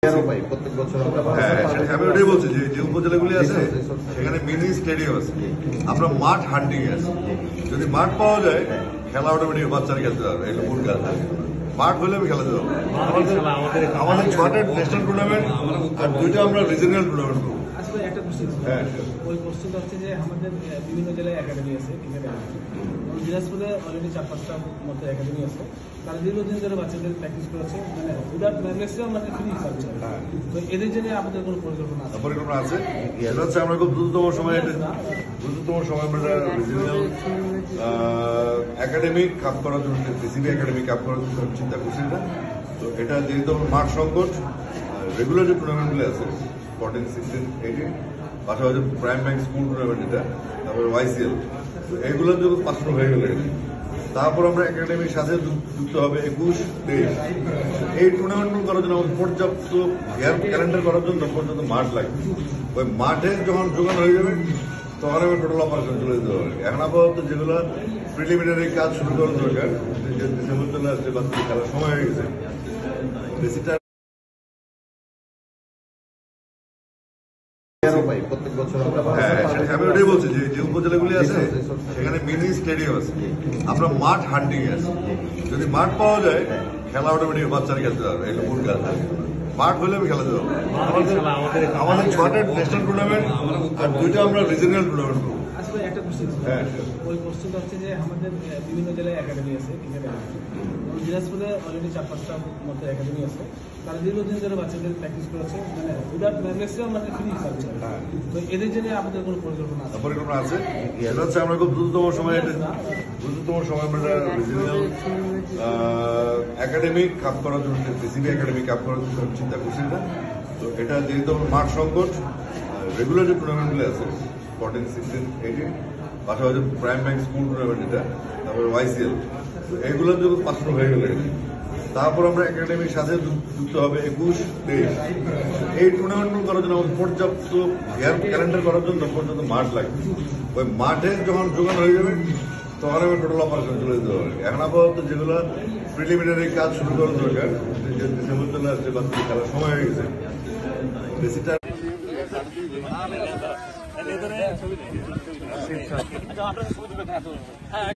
প্রত্যেক বছর আমি ওটাই বলছি যে উপজেলাগুলি আছে সেখানে মিনি স্টেডিয়াম আছে, আমরা মাঠ হান্টিং আছে। যদি মাঠ পাওয়া যায় খেলা অটোমেটিক বাচ্চারা খেলতে পারবে, এটা মূল কাজ। মাঠ হলে আমি খেলাতে পারবো। আমাদের 6টা ন্যাশনাল টুর্নামেন্ট আর 2টা আমরা রিজনাল টুর্নামেন্ট করবো। একটা কোশ্চেন ওই কোশ্চেনটা হচ্ছে যে আমাদের বিভিন্ন জেলায় একাডেমি আছে, দিনাজপুরে অলরেডি 4-5টা মতো একাডেমি আছে। তারা দীর্ঘদিন ধরে বাচ্চাদের প্র্যাকটিস করেছে, মানে উইদাউট ম্যাক্সিমাম মানে ফ্রি সার্ভিস। তো এদের জন্য আমাদের কোনো পরিকল্পনা আছে? পরিকল্পনা আছে, এটা হচ্ছে আমরা খুব দ্রুততম সময়ে আমরা রিজনাল একাডেমিক কাপ করার জন্য, সিসিবি একাডেমি কাপ করার জন্য চিন্তা করছি। তো এটা যেহেতু মাঠ সংকট, রেগুলার যে টুর্নামেন্টগুলো আছে 14, 16, 18, পাশাপাশি প্রাইম ব্যাংক স্কুল টুর্নামেন্ট, এটা তারপরে YCL, তো এগুলোর জন্য 5টা হয়ে গেলে তারপর আমরা একাডেমির সাথে যুক্ত হবে 21 দেশ। এই টুর্নামেন্টগুলো করার জন্য আমাদের পর্যাপ্ত ক্যালেন্ডার করার জন্য পর্যাপ্ত মাঠ লাগবে। ওই মাঠে যখন যোগান হয়ে যাবে তখন আমি টোটাল অপারেশন চলে যেতে পারবে। এখন আপাতত যেগুলো প্রিলিমিনারি কাজ শুরু করার দরকার, ডিসেম্বর চলে আসছে, বাচ্চাদের খেলার সময় হয়ে গেছে, প্রত্যেক বছর আমি ওটাই বলছি যে উপজেলাগুলি আছে সেখানে মিনি স্টেডিয়াম আছে, আমরা মাঠ হান্টিং আছে। যদি মাঠ পাওয়া যায় খেলা অটোমেটিক বাচ্চারা খেলতে পারবে, এটা মূল কাজ। মাঠ হলে আমি খেলাতে পারবো। আমাদের 6টা ন্যাশনাল টুর্নামেন্ট আর 2টা আমরা রিজনাল টুর্নামেন্ট করবো। একটা কোশ্চেন ওই কোশ্চেনটা হচ্ছে যে আমাদের বিভিন্ন জেলায় একাডেমি আছে, দিনাজপুরে অলরেডি 4-5টা মতো একাডেমি আছে। তারা দীর্ঘদিন ধরে বাচ্চাদের প্র্যাকটিস করেছে, মানে উইদাউট ম্যাক্সিমাম মানে ফ্রি সার্ভিস। তো এদের জন্য আমাদের কোনো পরিকল্পনা আছে? পরিকল্পনা আছে, এটা হচ্ছে আমরা খুব দ্রুততম সময়ে আমরা রিজনাল একাডেমিক কাপ করার জন্য, সিসিবি একাডেমি কাপ করার জন্য চিন্তা করছি। তো এটা যেহেতু মাঠ সংকট, রেগুলার যে টুর্নামেন্টগুলো আছে 14, 16, 18, পাশাপাশি প্রাইম ব্যাংক স্কুল টুর্নামেন্ট, এটা তারপরে YCL, তো এগুলোর জন্য 5টা হয়ে গেলে তারপর আমরা একাডেমির সাথে যুক্ত হবে 21 দেশ। এই টুর্নামেন্টগুলো করার জন্য আমাদের পর্যাপ্ত ক্যালেন্ডার করার জন্য পর্যাপ্ত মাঠ লাগবে। ওই মাঠে যখন যোগান হয়ে যাবে তখন আমি টোটাল অপারেশন চলে যেতে পারবে। এখন আপাতত যেগুলো প্রিলিমিনারি কাজ শুরু করার দরকার, ডিসেম্বর চলে আসছে, বাচ্চাদের খেলার সময় হয়ে গেছে, বেশিটা